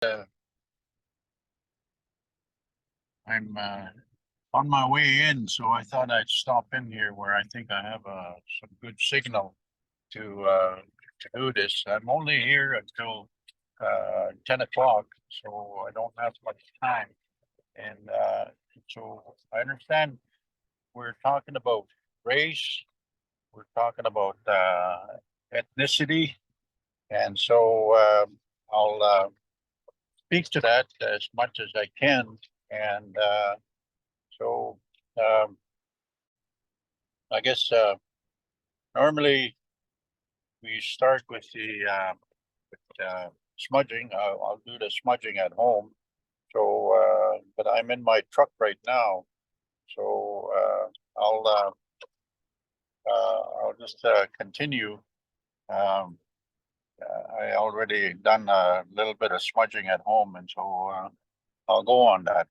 I'm on my way in, so I thought I'd stop in here where I think I have some good signal to do this. I'm only here until 10 o'clock, so I don't have much time. And so I understand we're talking about race, we're talking about ethnicity, and so I'll speak to that as much as I can. And so I guess normally we start with the smudging. I'll do the smudging at home. So, but I'm in my truck right now, so I'll just continue. Um, I already done a little bit of smudging at home, and so I'll go on that.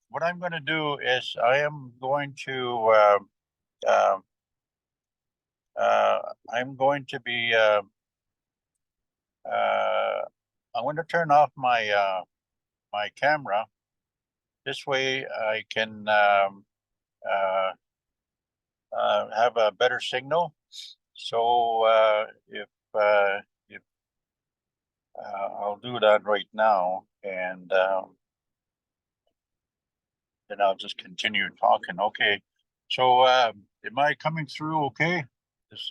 What I'm going to do is I am going to uh, I'm going to be I'm going to turn off my camera. This way I can have a better signal. So if I'll do that right now, and then I'll just continue talking. Okay. So am I coming through okay? This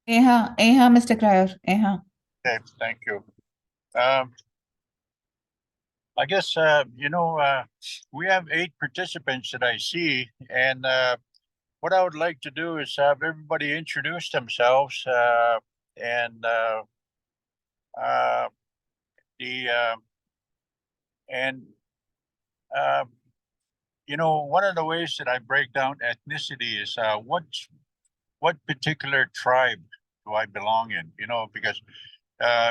Mr. Crier. okay, thank you. I guess we have 8 participants that I see, and what I would like to do is have everybody introduce themselves, and the and one of the ways that I break down ethnicity is what particular tribe do I belong in? Because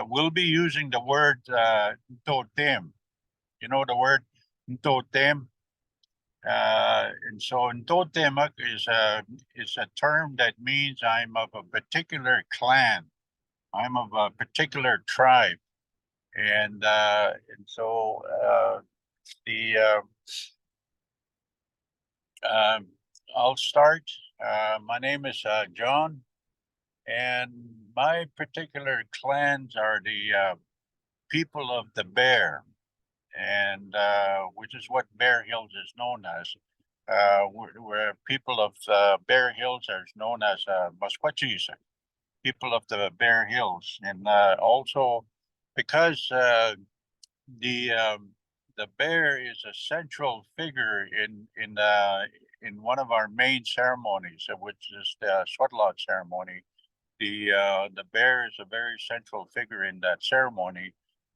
we'll be using the word totem. You know the word totem. And so totem is a term that means I'm of a particular clan. I'm of a particular tribe, and so the I'll start. My name is John, and my particular clans are the people of the bear, and which is what Bear Hills is known as. Where people of Bear Hills are known as Musqueam, people of the Bear Hills, and also because the bear is a central figure in one of our main ceremonies, which is the Sweatlot ceremony. The bear is a very central figure in that ceremony,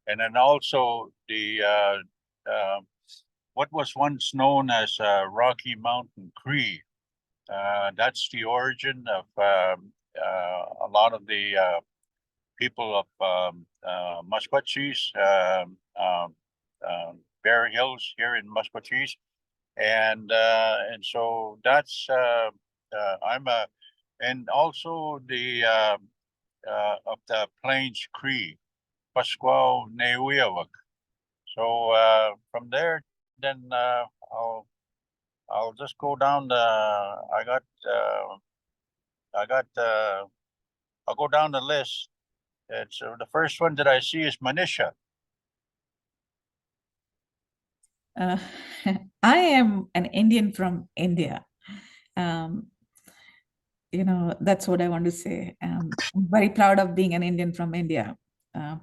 and then also the what was once known as Rocky Mountain Crier. That's the origin of a lot of the people of Musqueam, Bear Hills here in Musqueam, and so that's I'm a, and also the of the Plains Cree, Pasquale Neuiawak. So from there, then I'll just go down the. I got I'll go down the list. And so the first one that I see is Manisha. I am an Indian from India. That's what I want to say. I'm very proud of being an Indian from India,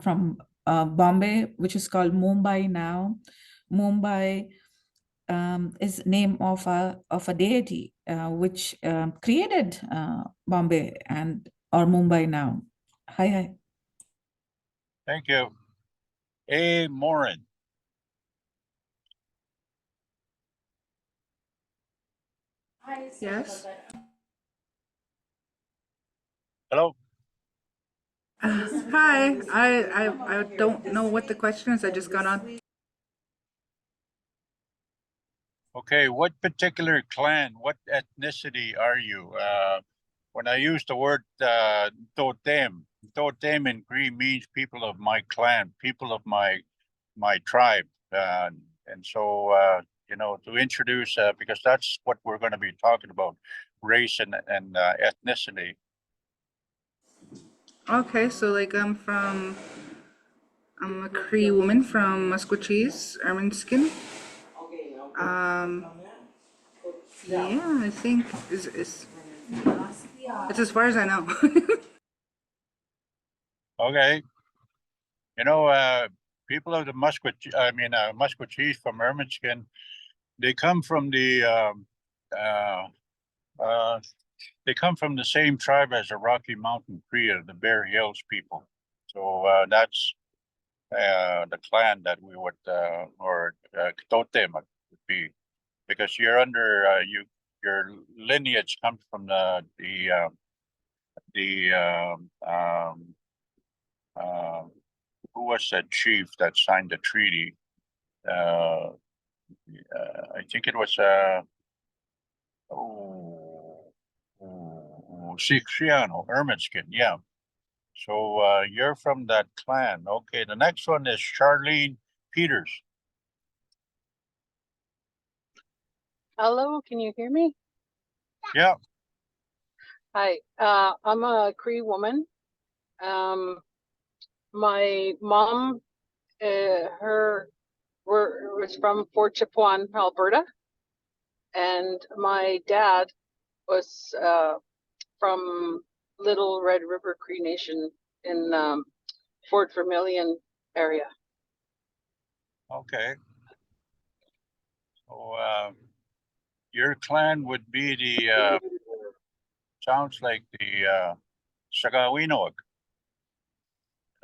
from Bombay, which is called Mumbai now. Mumbai is name of a deity which created Bombay or Mumbai now. Hi. Thank you. A. Morin. Yes. Hello. Hi. I don't know what the question is. I just got on. Okay, what particular clan, what ethnicity are you? When I use the word totem in Cree means people of my clan, people of my my tribe. And so, you know, to introduce, because that's what we're going to be talking about, race and ethnicity. Okay, so like I'm a Cree woman from Musquecheese, Ermineskin. Yeah, I think is it's as far as I know. Okay. You know, people of the Musquecheese from Ermineskin, they come from the they come from the same tribe as the Rocky Mountain Crier, the Bear Hills people. So that's the clan that we would or totem would be, because you're under your lineage comes from the who was that chief that signed the treaty? I think it was Cipriano, Ermineskin, yeah. So you're from that clan. Okay, the next one is Charlene Peters. Hello, can you hear me? Yeah. Hi, I'm a Cree woman. My mom, was from Fort Chipewyan, Alberta, and my dad was from Little Red River Cree Nation in Fort Vermilion area. Okay. So your clan would be the sounds like the Sagawinoak.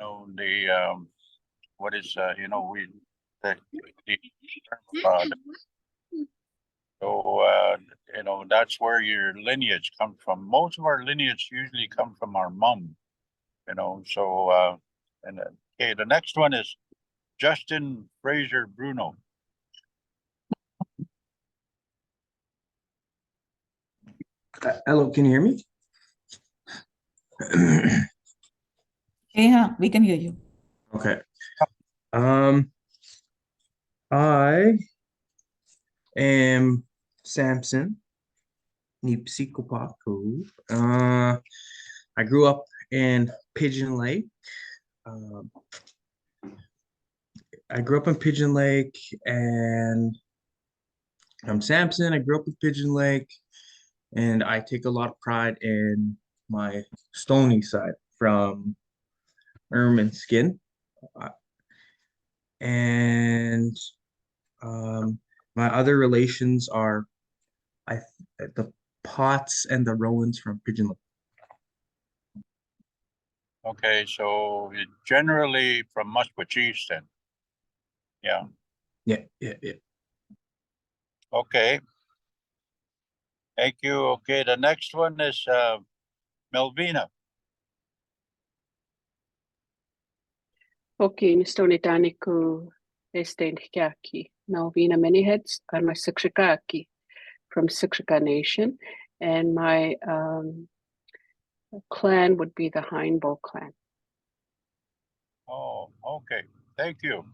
You know, the what is you know, we the so you know, that's where your lineage comes from. Most of our lineage usually come from our mom, you know. So and okay, the next one is Justin Fraser Bruno. Hello, can you hear me? Yeah, we can hear you. Okay. I am Samson Nipsikopaku. I grew up in Pigeon Lake. I grew up in Pigeon Lake, and I'm Samson. I grew up in Pigeon Lake, and I take a lot of pride in my Stony side from Ermineskin. And my other relations are the Potts and the Rowans from Pigeon Lake. Okay, so generally from Musquecheese then. Yeah. Yeah. Okay. Thank you. Okay, the next one is Melvina. Okay, Nistonitaniku Esteinhiaki, Malvina Manyheads, are my Sikshikaki from Sikshika Nation, and my clan would be the Hindbo clan. Oh, okay. Thank you.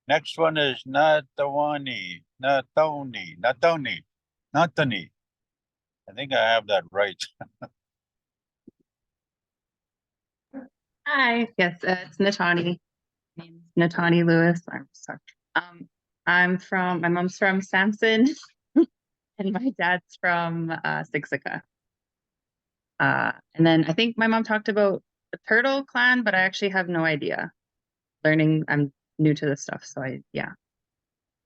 Next one is Natoni. I think I have that right. Hi, yes, it's Natani. My name's Natani Lewis. I'm sorry. My mom's from Samson, and my dad's from Siksika. And then I think my mom talked about the Turtle clan, but I actually have no idea. I'm new to this stuff, so I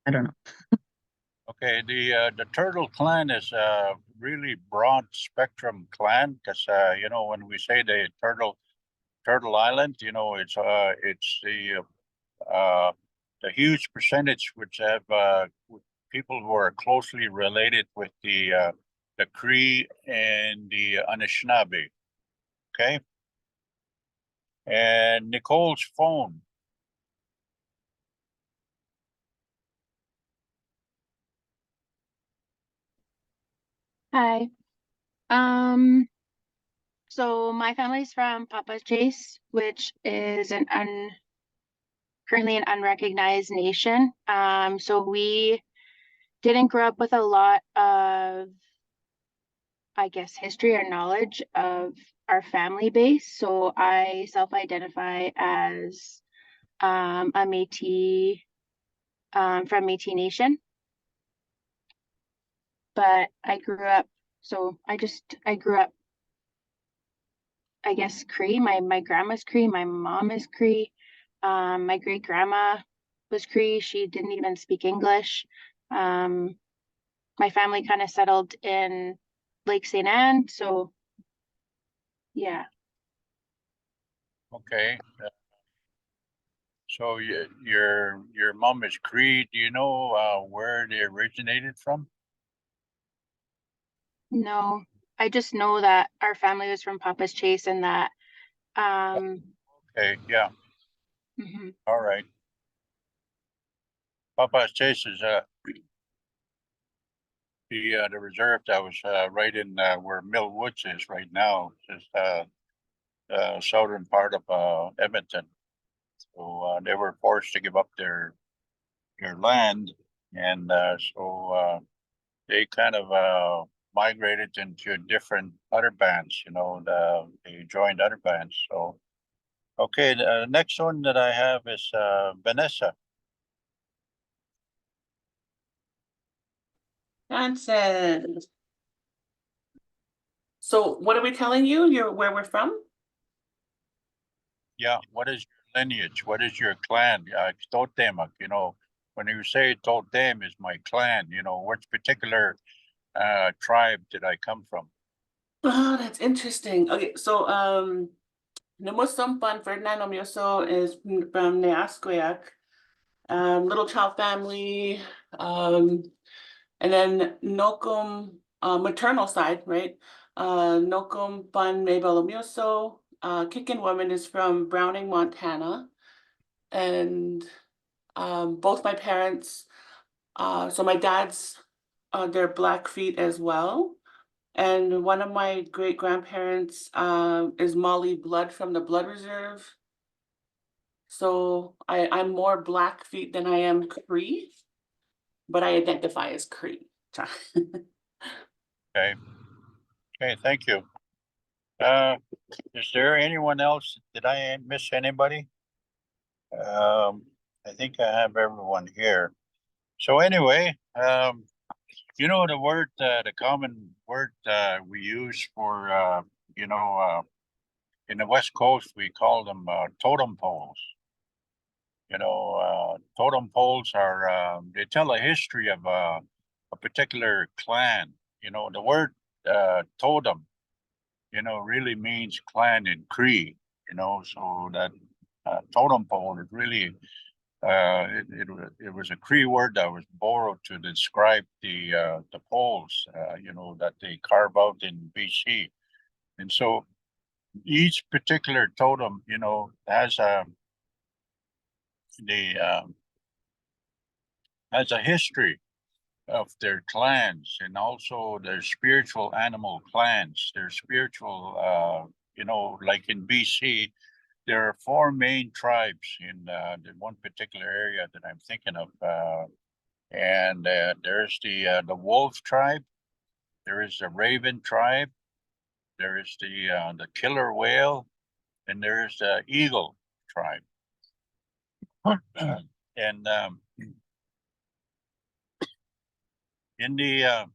don't know. Okay, the Turtle clan is a really broad spectrum clan, because you know, when we say the Turtle Island, you know, it's the huge percentage which have people who are closely related with the Cree and the Anishinaabe. Okay. And Nicole's phone. Hi. So my family's from Papa Chase, which is an currently an unrecognized nation. So we didn't grow up with a lot of, I guess, history or knowledge of our family base. So I self-identify as a Métis from Métis Nation. But I grew up, I grew up, I guess, Cree. My grandma's Cree, my mom is Cree. My great grandma was Cree. She didn't even speak English. My family kind of settled in Lake St. Anne, so yeah. Okay. So your mom is Cree. Do you know where they originated from? No, I just know that our family was from Papa's Chase and that Okay, yeah, mhm. all right. Papa's Chase is the reserve that was right in where Mill Woods is right now, just southern part of Edmonton. So they were forced to give up their land, and so they kind of migrated into different other bands. You know, they joined other bands. So okay, the next one that I have is Vanessa. Johnson. So what are we telling you? You're where we're from? Yeah, what is your lineage? What is your clan? Totem, you know, when you say Totem is my clan, you know, which particular tribe did I come from? Oh, that's interesting. Okay, so Namusum Ferdinand Omioso is from Neasqueyak, little child family, and then Nokum, maternal side, right? Nokum Fun Mabel Omioso, Kickin' Woman is from Browning, Montana, and both my parents, so my dad's, they're Blackfeet as well. And one of my great grandparents is Molly Blood from the Blood Reserve. So I'm more Blackfeet than I am Cree, but I identify as Cree. Okay. Okay, thank you. Is there anyone else? Did I miss anybody? I think I have everyone here. So anyway, you know the word, the common word we use for, you know, in the West Coast we call them totem poles. You know, totem poles are they tell a history of a particular clan. You know, the word totem, you know, really means clan in Cree. You know, so that totem pole is really it was a Cree word that was borrowed to describe the poles, you know, that they carve out in BC. And so each particular totem, you know, the has a history of their clans and also their spiritual animal clans, their spiritual, you know, like in BC, there are four main tribes in the one particular area that I'm thinking of. And there's the wolf tribe, there is the raven tribe, there is the killer whale, and there's the eagle tribe. And in the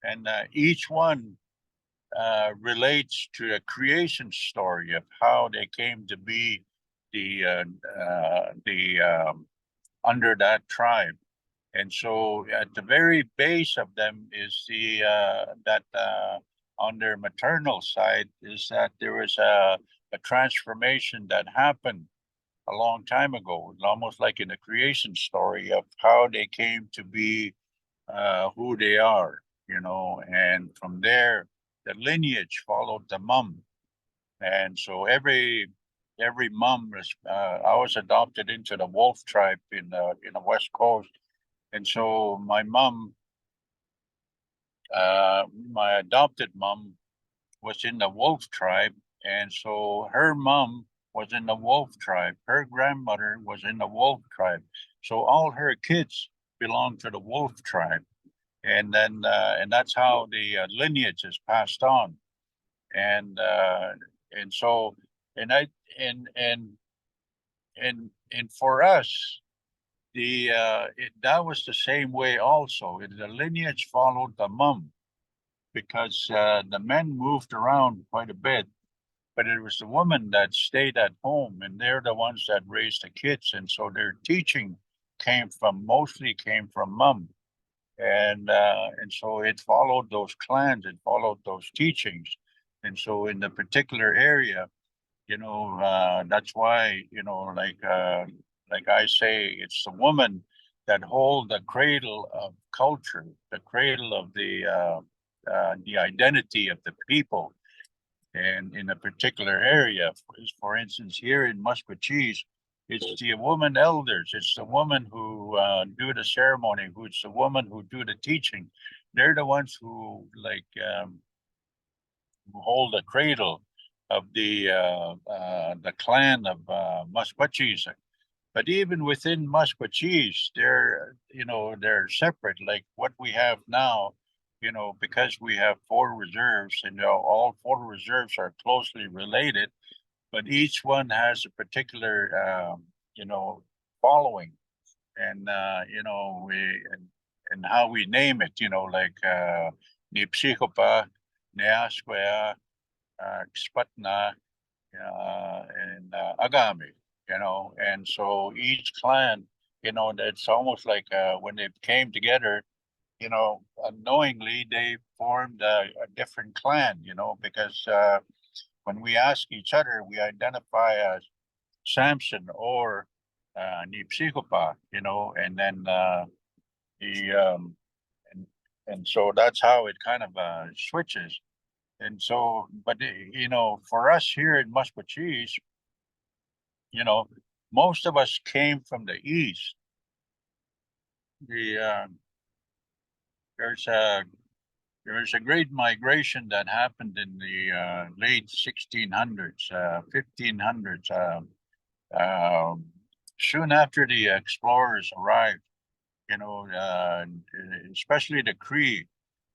and each one relates to a creation story of how they came to be the under that tribe. And so at the very base of them is that on their maternal side is that there was a transformation that happened a long time ago, almost like in a creation story of how they came to be who they are, you know, and from there the lineage followed the mom. And so every mom was I was adopted into the wolf tribe in the West Coast. And so my mom, my adopted mom was in the wolf tribe. And so her mom was in the Wolf tribe. Her grandmother was in the Wolf tribe. So all her kids belong to the Wolf tribe. And then, and that's how the lineage is passed on. And so, and I, and for us, that was the same way also. The lineage followed the mom because the men moved around quite a bit, but it was the woman that stayed at home, and they're the ones that raised the kids, and so their teaching mostly came from mom, and so it followed those clans, it followed those teachings, and so in the particular area, that's why like I say, it's the woman that hold the cradle of culture, the cradle of the identity of the people. And in a particular area, for instance, here in Musquechies, it's the woman elders. It's the woman who do the ceremony. It's the woman who do the teaching. They're the ones who who hold the cradle of the clan of Musquechies. But even within Musquechies, they're separate. Like what we have now, because we have 4 reserves, and all 4 reserves are closely related, but each one has a particular, following, and and how we name it, like Nipsihopa, Neasquea, Xpatna, and Agami, and so each clan, it's almost like when they came together, unknowingly they formed a different clan, because when we ask each other, we identify as Samson or Nipsihopa, and then the and so that's how it kind of switches. And so, but for us here in Musquechies, most of us came from the east. There's a great migration that happened in the late 1600s, 1500s, soon after the explorers arrived. Especially the Crier,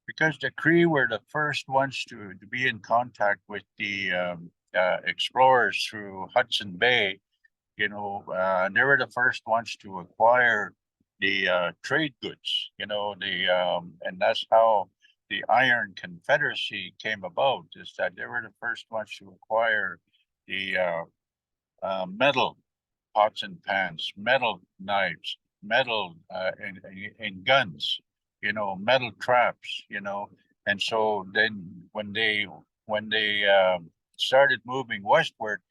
because the Crier were the first ones to be in contact with the explorers through Hudson Bay. They were the first ones to acquire the trade goods. And that's how the Iron Confederacy came about. Is that they were the first ones to acquire the metal pots and pans, metal knives, metal and guns, metal traps, and so then when they started moving westward,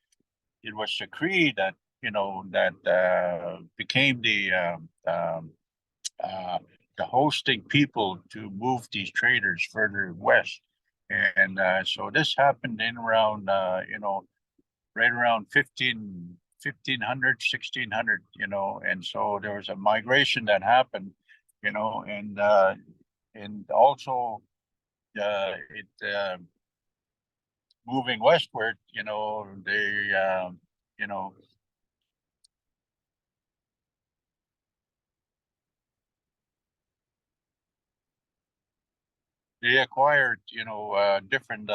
it was the Cree that became the hosting people to move these traders further west, and so this happened in around right around 1500, 1600, and so there was a migration that happened, and also it moving westward, they acquired, different,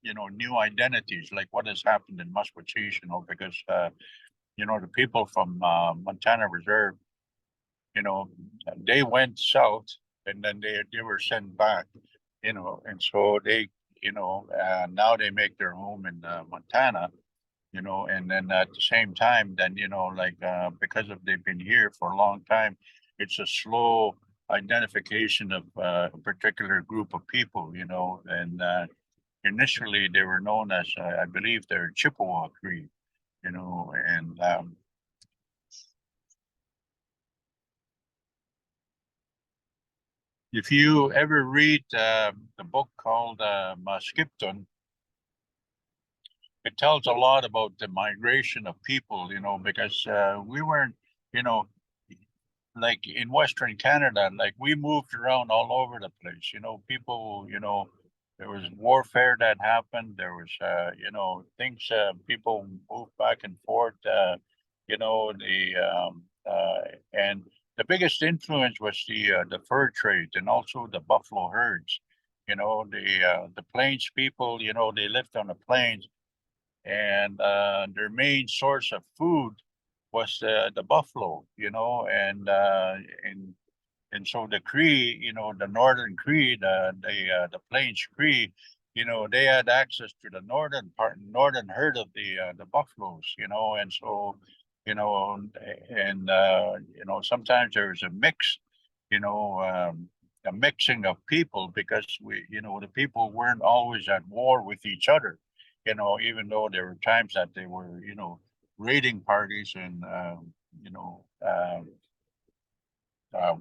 new identities, like what has happened in Musquechies, because, the people from Montana Reserve, they went south and then they were sent back, and so they, now they make their home in Montana, and then at the same time, then, because of they've been here for a long time, it's a slow identification of a particular group of people, and initially they were known as, I believe they're Chippewa Cree, and if you ever read the book called Maskipton, it tells a lot about the migration of people, because we weren't, like in Western Canada, like we moved around all over the place, people, there was warfare that happened. There was, you know, things, people moved back and forth, you know, and the biggest influence was the fur trade and also the buffalo herds. You know, the plains people, you know, they lived on the plains, and their main source of food was the buffalo, you know, and so the Cree, you know, the northern Cree, the Plains Cree, you know, they had access to the northern herd of the buffaloes, you know, and so, you know, and you know, sometimes there was a mix, you know, a mixing of people because you know, the people weren't always at war with each other, you know, even though there were times that they were, you know, raiding parties and you know.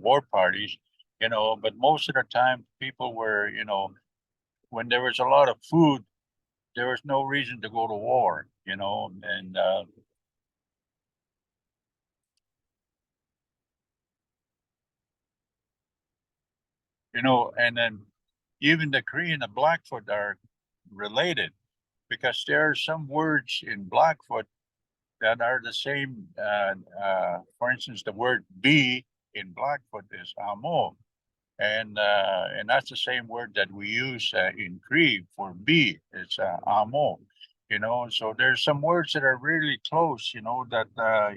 War parties, you know, but most of the time people were, you know, when there was a lot of food, there was no reason to go to war, you know, and you know, and then even the Cree and the Blackfoot are related because there are some words in Blackfoot that are the same. For instance, the word "be" in Blackfoot is "amo," and that's the same word that we use in Cree for "be." It's "amo," you know. So there's some words that are really close, you know. That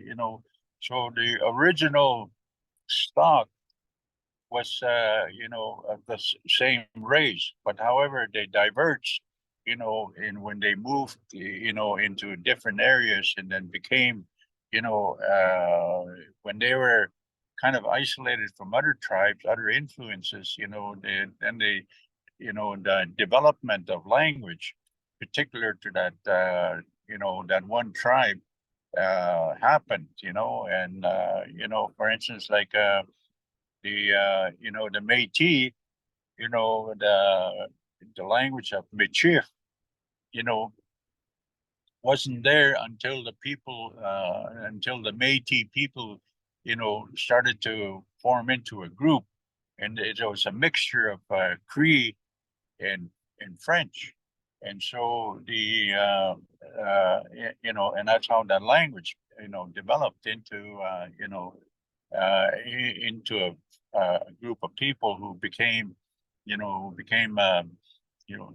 you know. So the original stock was, you know, of the same race, but however they diverged, you know, and when they moved, you know, into different areas and then became, you know, when they were kind of isolated from other tribes, other influences, you know, they, you know, the development of language, particular to that, you know, that one tribe, happened, you know, and you know, for instance, like you know, the Métis, you know, the language of Michif, you know, wasn't there until the people, until the Métis people, you know, started to form into a group, and it was a mixture of Cree and French, and so you know, and that's how that language, you know, developed into you know, into a group of people who became, you know, you know,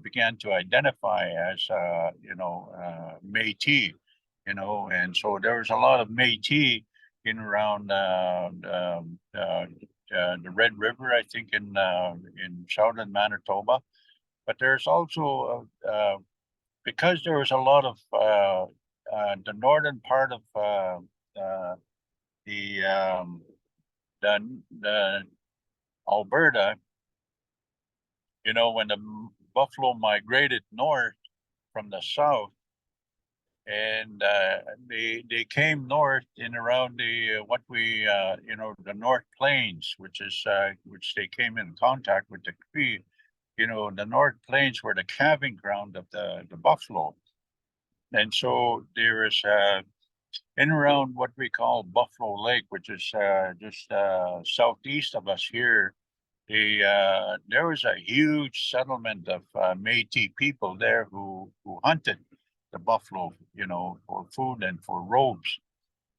began to identify as, you know, Métis, you know, and so there was a lot of Métis in around the Red River, I think, in southern Manitoba, but there's also because there was a lot of the northern part of the the Alberta, you know, when the buffalo migrated north from the south, and they came north in around the what we you know, the North Plains, which is which they came in contact with the Cree. You know, the North Plains were the calving ground of the buffalo, and so there is in around what we call Buffalo Lake, which is just southeast of us here. There was a huge settlement of Métis people there who hunted the buffalo, you know, for food and for robes,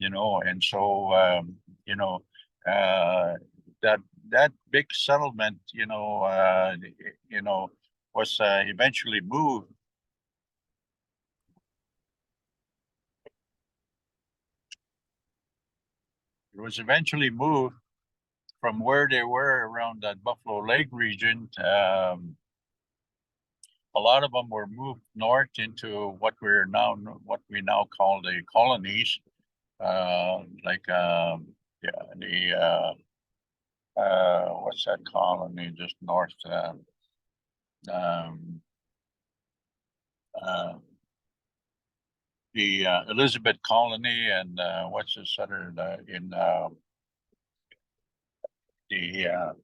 you know, and so you know, that that big settlement, you know, was eventually moved. It was eventually moved from where they were around that Buffalo Lake region. A lot of them were moved north into what we now call the colonies, like yeah, what's that colony just north? Um, uh, the Elizabeth colony, and what's this other in the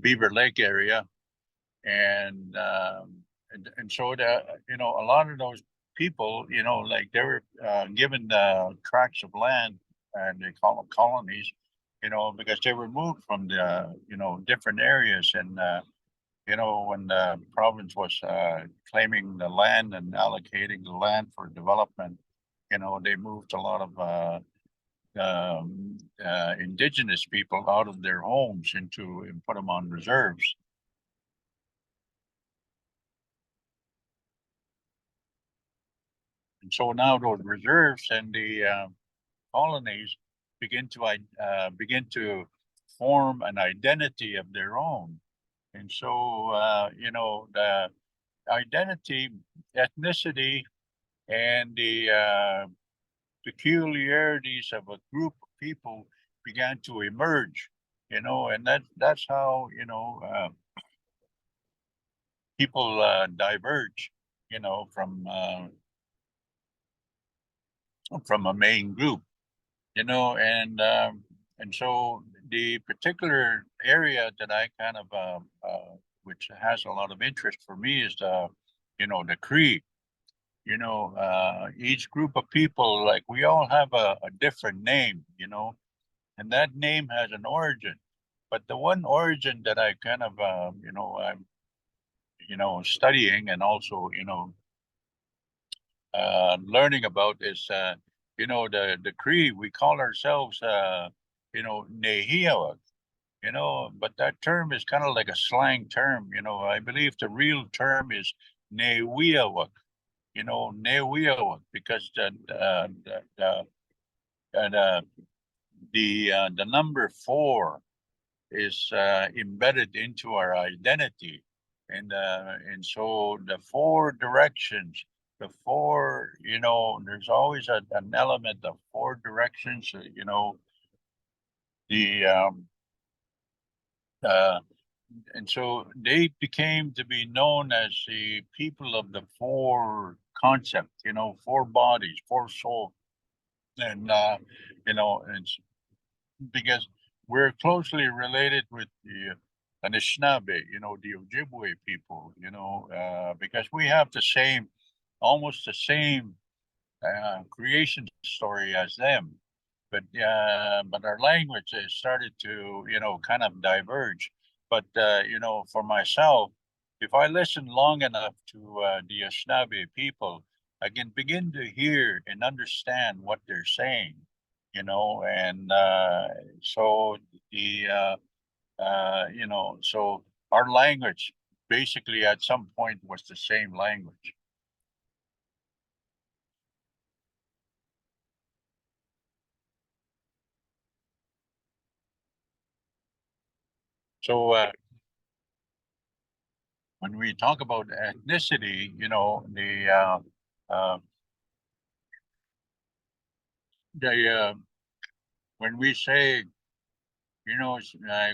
Beaver Lake area, and so you know, a lot of those people, you know, like they were given tracts of land, and they call them colonies, you know, because they were moved from the, you know, different areas, and you know, when the province was claiming the land and allocating the land for development, you know, they moved a lot of indigenous people out of their homes into and put them on reserves. And so now those reserves and the colonies begin to form an identity of their own. And so, you know, the identity, ethnicity, and the peculiarities of a group of people began to emerge, you know, and that's how, you know, people diverge, you know, from a main group, you know, and so the particular area that I kind of which has a lot of interest for me is the, you know, the Cree. You know, each group of people, like we all have a different name, you know, and that name has an origin. But the one origin that I kind of, you know, I'm, you know, studying and also, you know, learning about is, you know, the Cree. We call ourselves, you know, Nehiawak, you know, but that term is kind of like a slang term. You know, I believe the real term is Newiawak, you know, Newiawak, because the number 4 is embedded into our identity, and so the 4 directions, the 4, you know, there's always an element of 4 directions, you know, the and so they became to be known as the people of the 4 concept, you know, 4 bodies, 4 souls, and you know, it's because we're closely related with the Anishinaabe, you know, the Ojibwe people, you know, because we have the same, almost the same creation story as them. But our language has started to, you know, kind of diverge. But you know, for myself, if I listen long enough to the Anishinaabe people, I can begin to hear and understand what they're saying, you know, and so the you know, so our language basically at some point was the same language. So when we talk about ethnicity, you know, uh, the when we say, you know,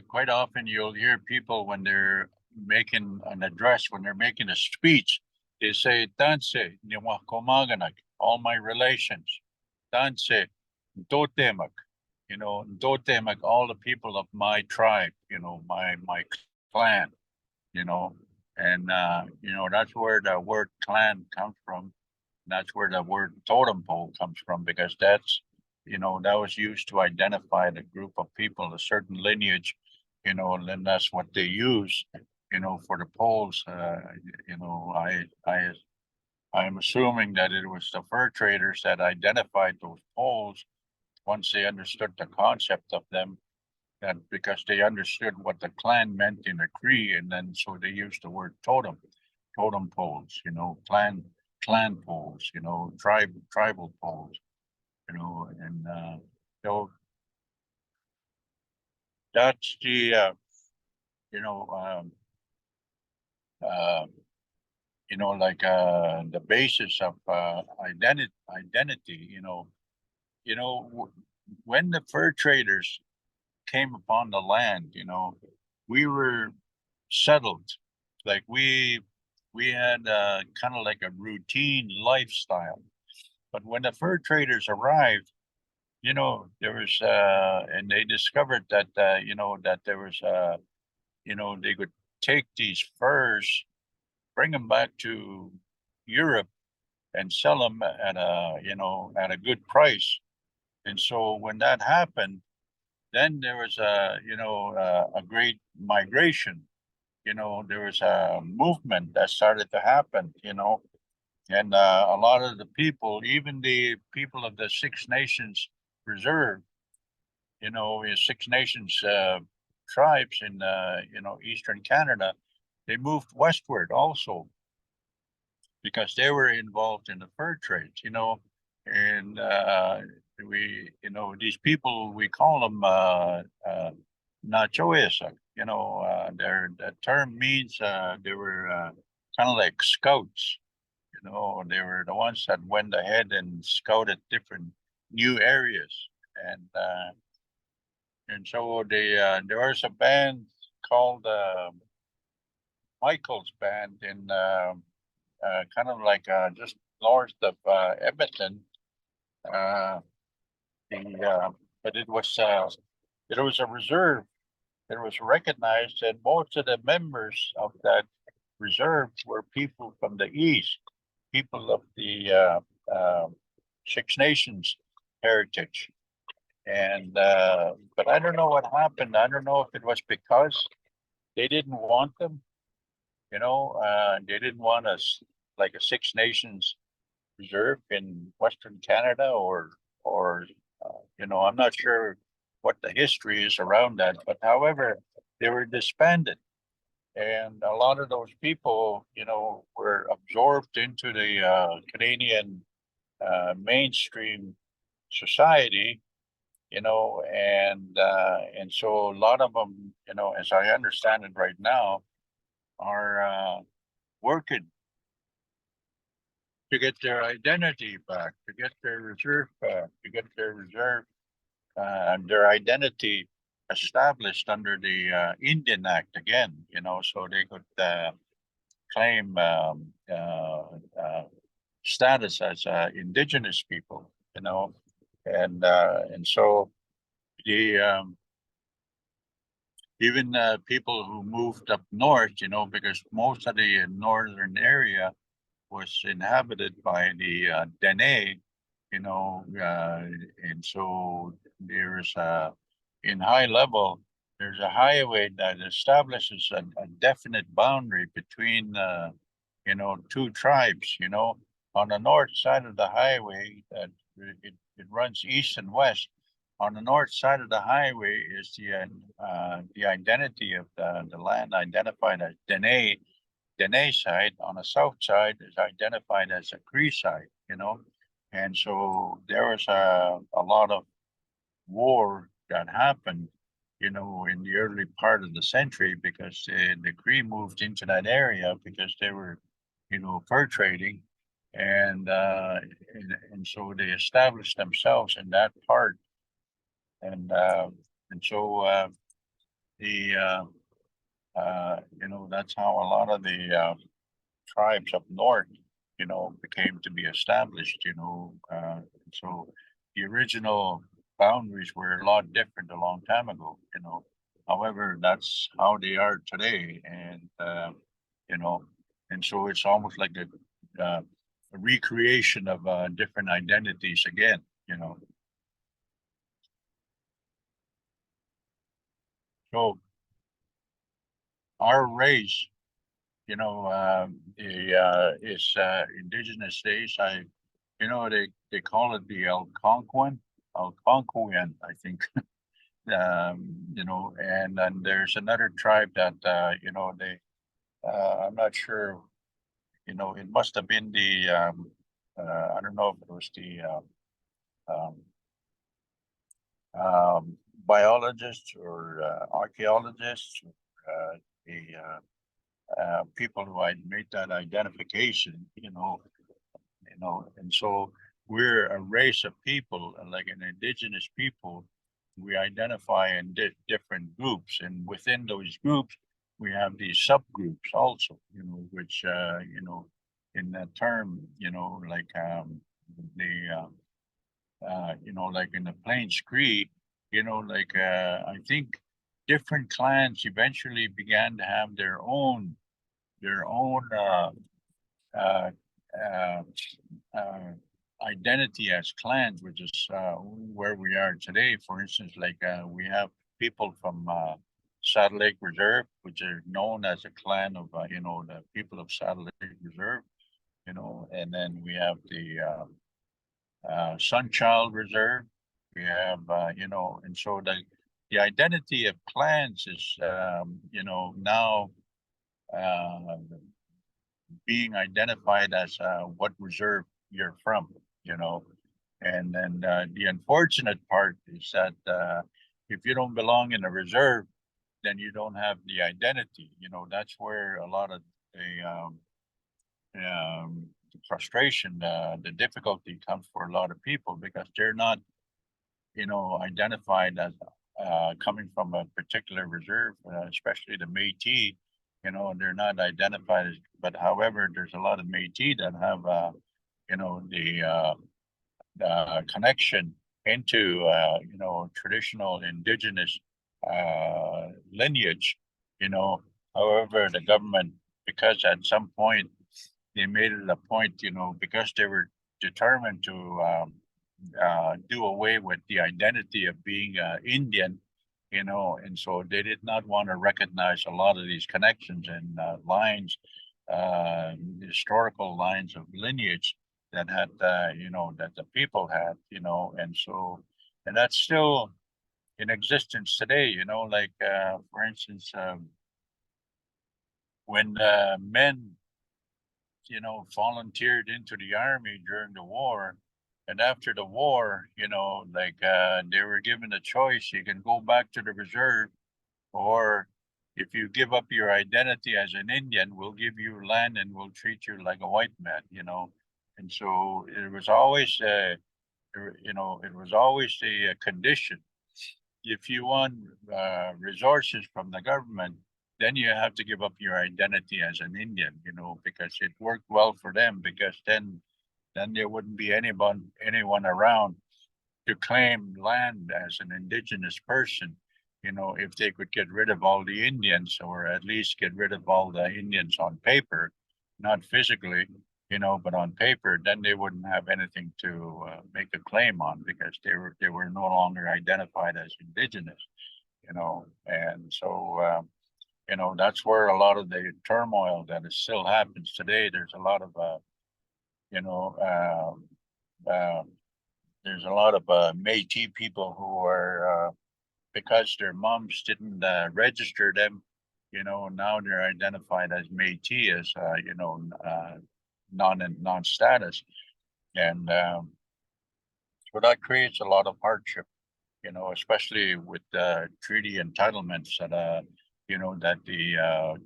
quite often you'll hear people when they're making an address, when they're making a speech, they say, "Tanse, niwakomaganak," all my relations. Tanse, Dotemak, you know, Dotemak, all the people of my tribe, you know, my clan, you know, and you know, that's where the word clan comes from. That's where the word totem pole comes from, because that's, you know, that was used to identify the group of people, a certain lineage, you know, and then that's what they use, you know, for the poles. You know, I'm assuming that it was the fur traders that identified those poles once they understood the concept of them, that because they understood what the clan meant in the Cree, and then so they used the word totem poles, you know, clan poles, you know, tribal poles, you know, and so that's the you know, uh, you know, like the basis of identity, you know, when the fur traders came upon the land, you know, we were settled. Like we had kind of like a routine lifestyle. But when the fur traders arrived, you know, there was and they discovered that you know, that there was you know, they could take these furs, bring them back to Europe and sell them at a, you know, at a good price. And so when that happened, then there was a, you know, a great migration, you know, there was a movement that started to happen, you know, and a lot of the people, even the people of the Six Nations Reserve, you know, Six Nations tribes in, you know, Eastern Canada, they moved westward also because they were involved in the fur trade, you know, and you know, these people, we call them Nachoiasak, you know, the term means they were kind of like scouts, you know, they were the ones that went ahead and scouted different new areas, and so they there was a band called Michael's band in kind of like just north of Edmonton. Uh, but it was a reserve. It was recognized, and most of the members of that reserve were people from the east, people of the Six Nations heritage. And but I don't know what happened. I don't know if it was because they didn't want them, you know, they didn't want us like a Six Nations reserve in Western Canada, or you know, I'm not sure what the history is around that, but however, they were disbanded, and a lot of those people, you know, were absorbed into the Canadian mainstream society, you know, and so a lot of them, you know, as I understand it right now, are working to get their identity back, to get their reserve back, to get their reserve and their identity established under the Indian Act again, you know, so they could claim status as Indigenous people, you know, and so the even people who moved up north, you know, because most of the northern area was inhabited by the Dene, you know, and so there's in high level, there's a highway that establishes a definite boundary between, you know, two tribes, you know, on the north side of the highway, it runs east and west. On the north side of the highway is the identity of the land identified as Dene side. On the south side is identified as a Cree side, you know, and so there was a lot of war that happened, you know, in the early part of the century because the Cree moved into that area because they were, you know, fur trading, and so they established themselves in that part, and so the you know, that's how a lot of the tribes up north, you know, became to be established, you know, so the original boundaries were a lot different a long time ago, you know. However, that's how they are today, and you know, and so it's almost like a recreation of different identities again, you know. So our race, you know, is Indigenous days. You know, they call it the Algonquin, I think. You know, and then there's another tribe that, you know, I'm not sure, you know, it must have been the, I don't know if it was the um, biologists or archaeologists, the people who had made that identification, you know, and so we're a race of people, like an Indigenous people. We identify in different groups, and within those groups, we have these subgroups also, you know, which, you know, in that term, you know, like you know, like in the Plains Cree, you know, like I think different clans eventually began to have their own uh, uh, identity as clans, which is where we are today. For instance, like we have people from Saddle Lake Reserve, which are known as a clan of, you know, the people of Saddle Lake Reserve, you know, and then we have the Sunchild Reserve. We have, you know, and so the identity of clans is, you know, now being identified as what reserve you're from, you know. And then the unfortunate part is that if you don't belong in a reserve, then you don't have the identity. You know, that's where a lot of the frustration, the difficulty comes for a lot of people because they're not, you know, identified as coming from a particular reserve, especially the Métis. You know, they're not identified as. But however, there's a lot of Métis that have, you know, the connection into, you know, traditional Indigenous lineage. You know, however, the government, because at some point they made it a point, you know, because they were determined to do away with the identity of being Indian, you know, and so they did not want to recognize a lot of these connections and lines, historical lines of lineage that had, you know, that the people had, you know, and so, and that's still in existence today, you know, like, for instance, when men, you know, volunteered into the army during the war, and after the war, you know, like they were given a choice. You can go back to the reserve, or if you give up your identity as an Indian, we'll give you land and we'll treat you like a white man, you know. And so it was always, you know, it was always the condition. If you want resources from the government, then you have to give up your identity as an Indian, you know, because it worked well for them, because then there wouldn't be anyone around to claim land as an Indigenous person, you know, if they could get rid of all the Indians, or at least get rid of all the Indians on paper, not physically, you know, but on paper, then they wouldn't have anything to make a claim on, because they were no longer identified as Indigenous, you know. And so you know, that's where a lot of the turmoil that is still happens today. There's a lot of you know, there's a lot of Métis people who are, because their moms didn't register them, you know, now they're identified as Métis, as you know, non-status, and so that creates a lot of hardship, you know, especially with treaty entitlements that you know, that the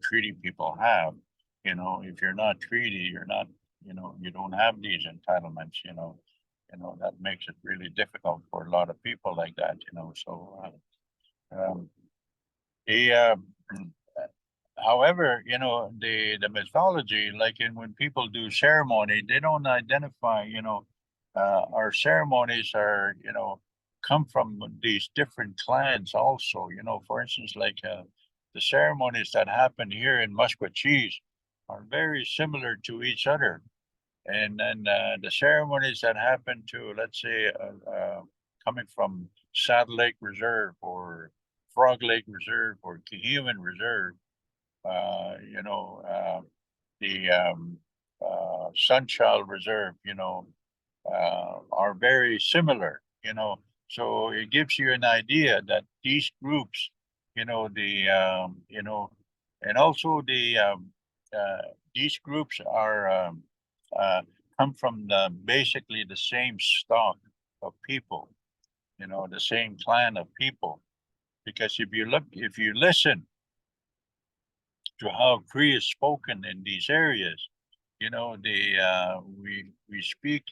treaty people have. You know, if you're not treaty, you're not, you know, you don't have these entitlements, you know. You know, that makes it really difficult for a lot of people like that, you know. So the however, you know, the mythology, like in when people do ceremony, they don't identify, you know, our ceremonies are, you know, come from these different clans also, you know. For instance, like the ceremonies that happen here in Musquecheese are very similar to each other. And then the ceremonies that happen to, let's say, coming from Saddle Lake Reserve or Frog Lake Reserve or Cahuman Reserve, you know, the Sunchild Reserve, you know, are very similar, you know. So it gives you an idea that these groups, you know, you know, and also these groups are come from basically the same stock of people, you know, the same clan of people. Because if you listen to how Cree is spoken in these areas, you know, we speak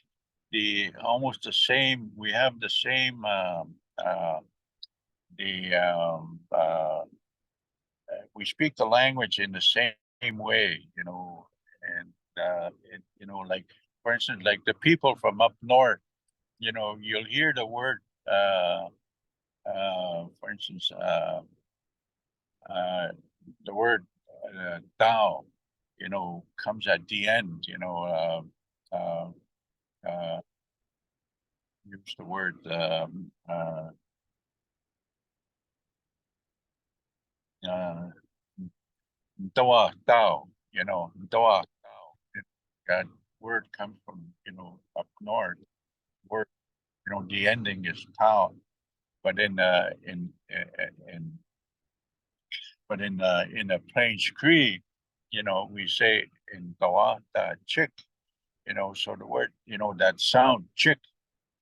almost the same. We have the same the we speak the language in the same way, you know, and you know, like for instance, like the people from up north, you know, you'll hear the word, for instance, the word Tao, you know, comes at the end, you know, use the word Ndoa Tao, Ndoa Tao. That word comes from, up north. Word, the ending is Tao, but in the Plains Cree, we say in Ndoa Ta Chick, so the word, that sound chick,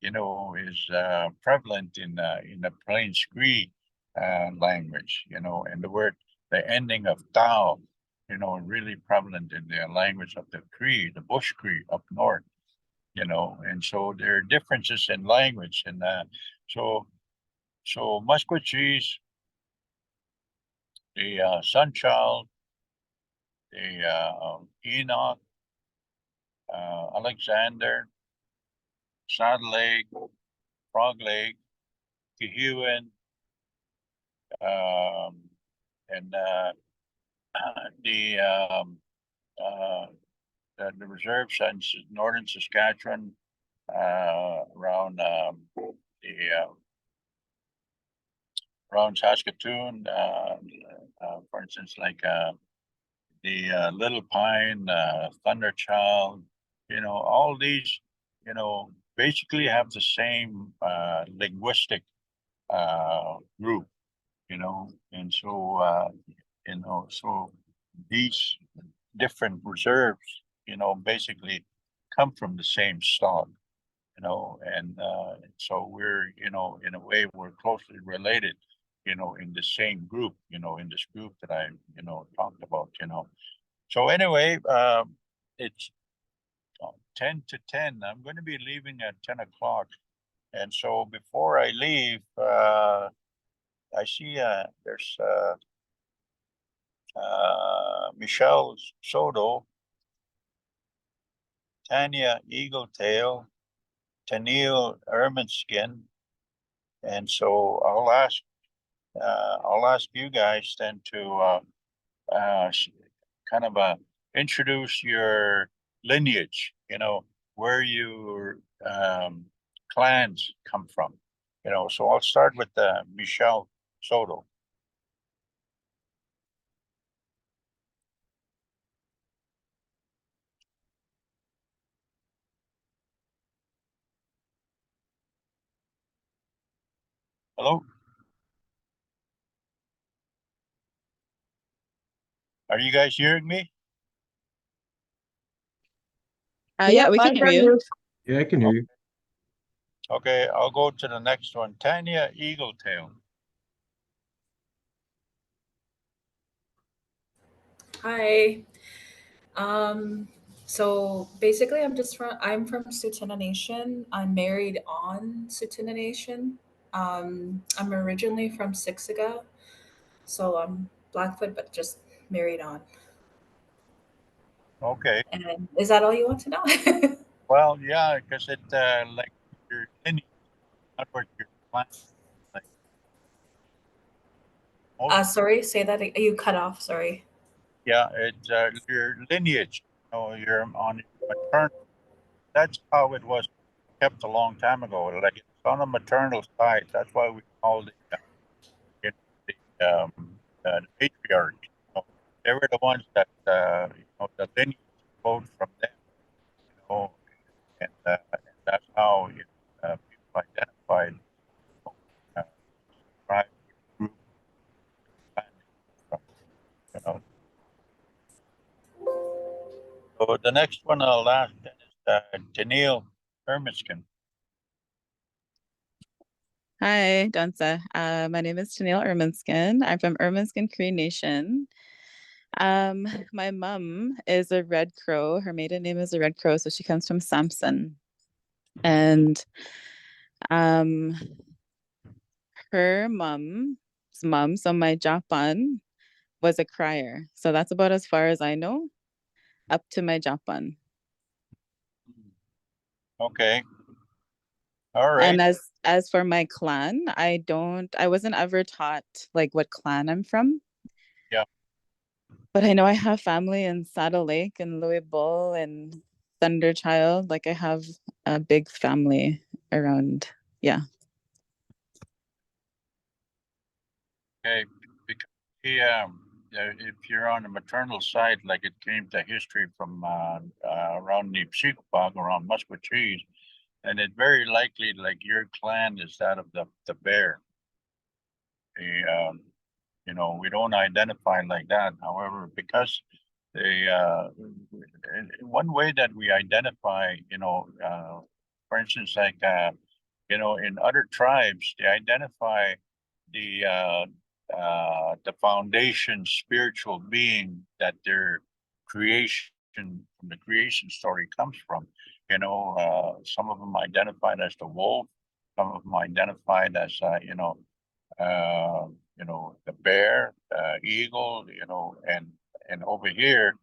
is prevalent in the Plains Cree language, and the ending of Tao, really prevalent in the language of the Cree, the Bush Cree up north, and so there are differences in language, and so Musqueam, the Sunchild, the Enoch, Alexander, Saddle Lake, Frog Lake, Kihuan, and the the reserves in northern Saskatchewan, around around Saskatoon, for instance, like the Little Pine, Thunderchild, all these, basically have the same linguistic group, and so these different reserves, basically come from the same stock, and so we're, in a way, we're closely related, in the same group, in this group that I, talked about, So anyway, it's 10 to 10. I'm going to be leaving at 10 o'clock. And so before I leave, I see there's Michelle Soto, Tanya Eagletail, Tennille Ermineskin, and so I'll ask you guys then to kind of introduce your lineage. Where your clans come from. So I'll start with Michelle Soto. Hello? Are you guys hearing me? Yeah, we can hear you. Yeah, I can hear you. Okay, I'll go to the next one. Tanya Eagletail. Hi. So basically I'm from Tsuut'ina Nation. I'm married on Tsuut'ina Nation. I'm originally from Siksika, so I'm Blackfoot, but just married on. Okay. And is that all you want to know? Well, yeah, because it like your lineage, not what your clan. Like Sorry, say that you cut off, sorry. yeah, it's your lineage. You're on your maternal. That's how it was kept a long time ago. Like it's on the maternal side. That's why we called it the patriarch. They were the ones that the lineage flowed from them. And that's how people identified tribe, group, clan from. You know. So the next one I'll ask then is Tennille Ermineskin. Hi, Dansa. My name is Tennille Ermineskin. I'm from Ermineskin Cree Nation. My mom is a Red Crow. Her maiden name is a Red Crow, so she comes from Samson. And her mom's mom, so my Japan, was a crier. So that's about as far as I know, up to my Japan. Okay. All right. And as for my clan, I wasn't ever taught like what clan I'm from. Yeah. But I know I have family in Saddle Lake and Louisville and Thunderchild. Like I have a big family around. Yeah. Okay. Because If you're on the maternal side, like it came to history from around Nipsipag, around Musquetees, and it very likely, like your clan is that of the bear. You know, we don't identify like that. However, because one way that we identify, you know, for instance, like you know, in other tribes, they identify the foundation spiritual being that their creation from the creation story comes from. You know, some of them identified as the wolf, some of them identified as you know, the bear, eagle, you know, and over here,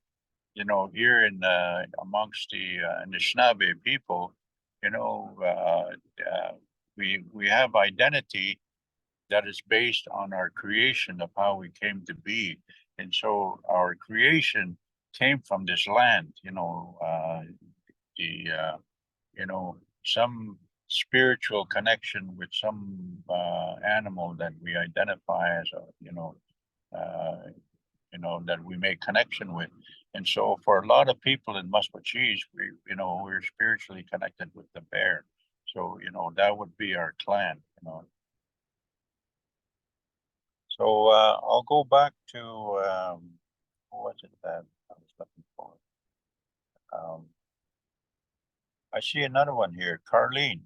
you know, here in amongst the Anishinaabe people, you know, we have identity that is based on our creation of how we came to be, and so our creation came from this land, you know, the you know, some spiritual connection with some animal that we identify as a, you know, that we make connection with. And so for a lot of people in Musquetees, you know, we're spiritually connected with the bear. So, you know, that would be our clan, you know. So I'll go back to, what was it that I was looking for? I see another one here, Carlene.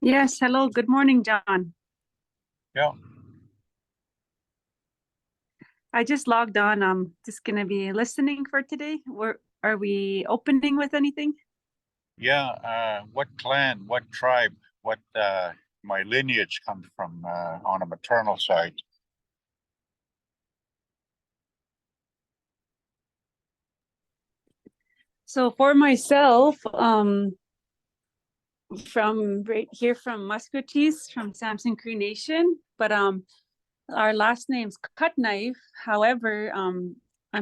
Yes, hello, good morning, John. Yeah. I just logged on. I'm just gonna be listening for today. Are we opening with anything? Yeah, what clan, what tribe, what my lineage comes from on a maternal side. So for myself, from right here from Musquetees, from Samson Cree Nation, but our last name's Cut Knife. However, I'm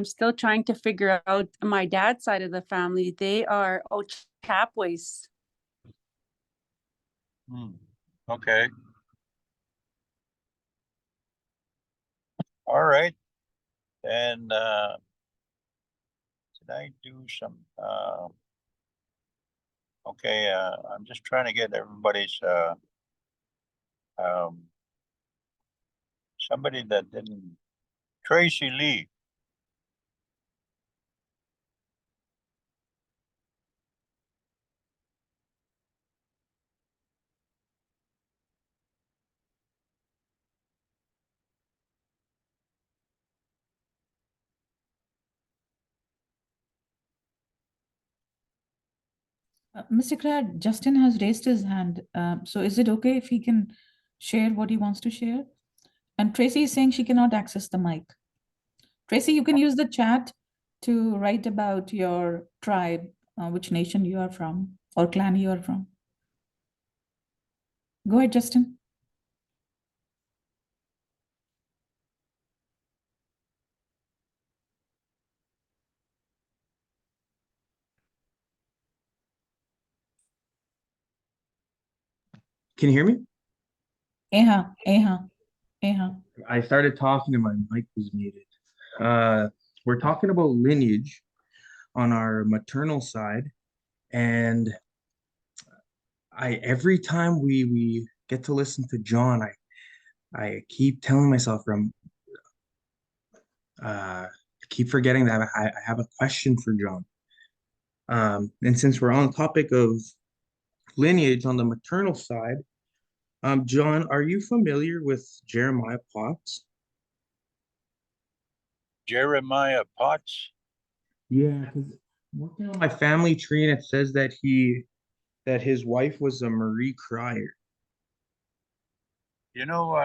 still trying to figure out my dad's side of the family. They are Ochapways. Okay. All right. And did I do some okay, I'm just trying to get everybody's somebody that didn't, Tracy Lee. Mr. Crier, Justin has raised his hand. So is it okay if he can share what he wants to share? And Tracy is saying she cannot access the mic. Tracy, you can use the chat to write about your tribe, which nation you are from or clan you are from. Go ahead, Justin. Can you hear me? I started talking and my mic was muted. We're talking about lineage on our maternal side, and every time we get to listen to John, I keep telling myself I keep forgetting that I have a question for John. And since we're on the topic of lineage on the maternal side, John, are you familiar with Jeremiah Potts? Jeremiah Potts? Yeah, because working on my family tree and it says that his wife was a Marie Crier. You know,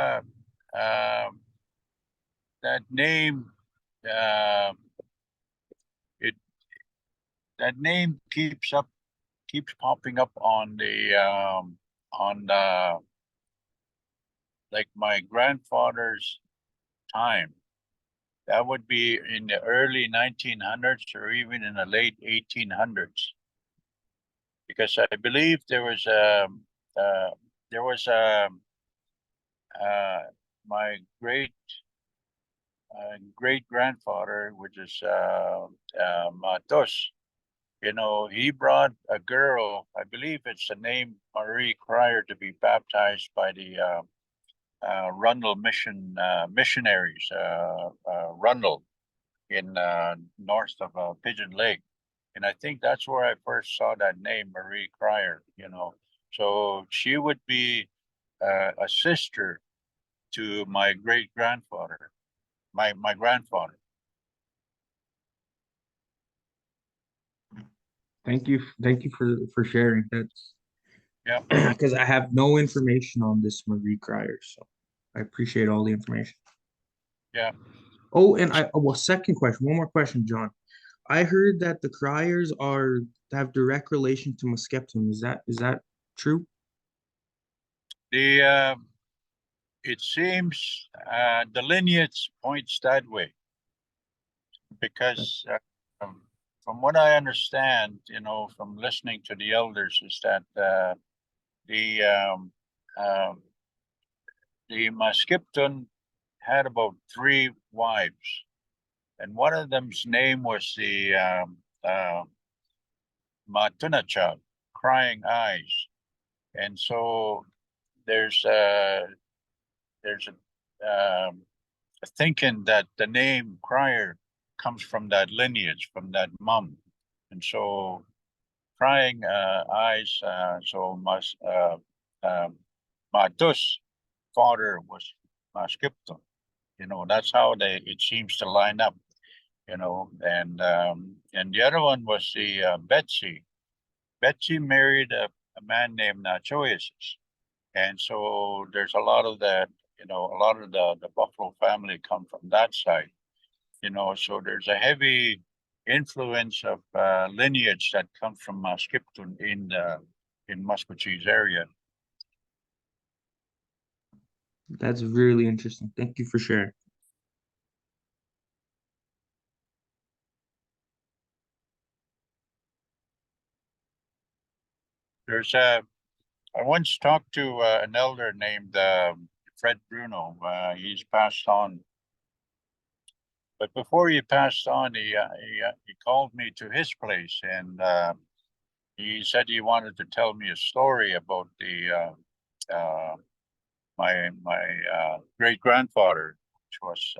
that name, that name keeps popping up on the like my grandfather's time. That would be in the early 1900s or even in the late 1800s. Because I believe there was there was my great grandfather, which is Matos. You know, he brought a girl, I believe it's the name Marie Crier, to be baptized by the Rundle missionaries, Rundle in north of Pigeon Lake. And I think that's where I first saw that name, Marie Crier, you know. So she would be a sister to my great grandfather, my grandfather. Thank you for sharing. That's Yeah. because I have no information on this Marie Crier, so I appreciate all the information. Yeah. Oh, and second question, one more question, John. I heard that the Criers have direct relation to Muskegon. Is that true? The it seems the lineage points that way because from what I understand, you know, from listening to the elders, is that the Muskegon had about 3 wives, and one of them's name was the Matunachab, crying eyes, and so there's a thinking that the name Crier comes from that lineage, from that mom, and so crying eyes. So Matus' father was Maskipton. You know, that's how it seems to line up. You know, and the other one was the Betsy. Betsy married a man named Nachoisis. And so there's a lot of that, you know, a lot of the Buffalo family come from that side, you know, so there's a heavy influence of lineage that comes from Skipton in Musquecheese area. That's really interesting. Thank you for sharing. There's I once talked to an elder named Fred Bruno. He's passed on. But before he passed on, he called me to his place, and he said he wanted to tell me a story about my great grandfather, which was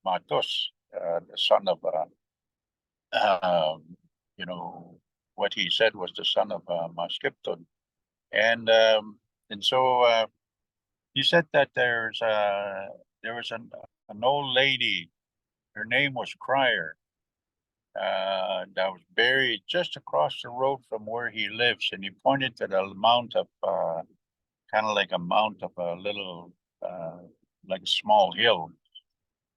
Matos, the son of you know, what he said was the son of Maskipton, and so he said that there was an old lady. Her name was Crier. That was buried just across the road from where he lives, and he pointed to the mount of kind of like a mount of a little like a small hill,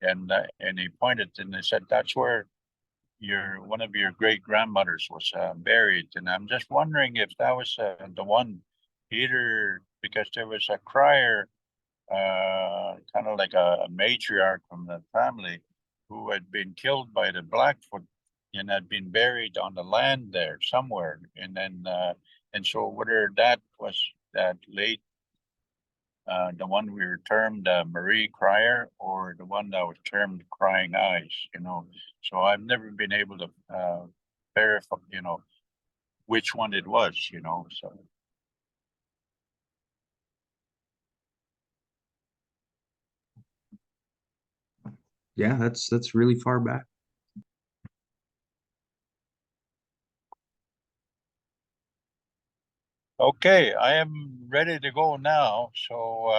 and he pointed and they said that's where one of your great grandmothers was buried, and I'm just wondering if that was the one, either because there was a Crier, kind of like a matriarch from the family who had been killed by the Blackfoot and had been buried on the land there somewhere. And then, and so whether that was that late, the one we were termed Marie Crier, or the one that was termed Crying Eyes, you know. So I've never been able to verify, you know, which one it was, you know, so. Yeah, that's really far back. Okay, I am ready to go now. So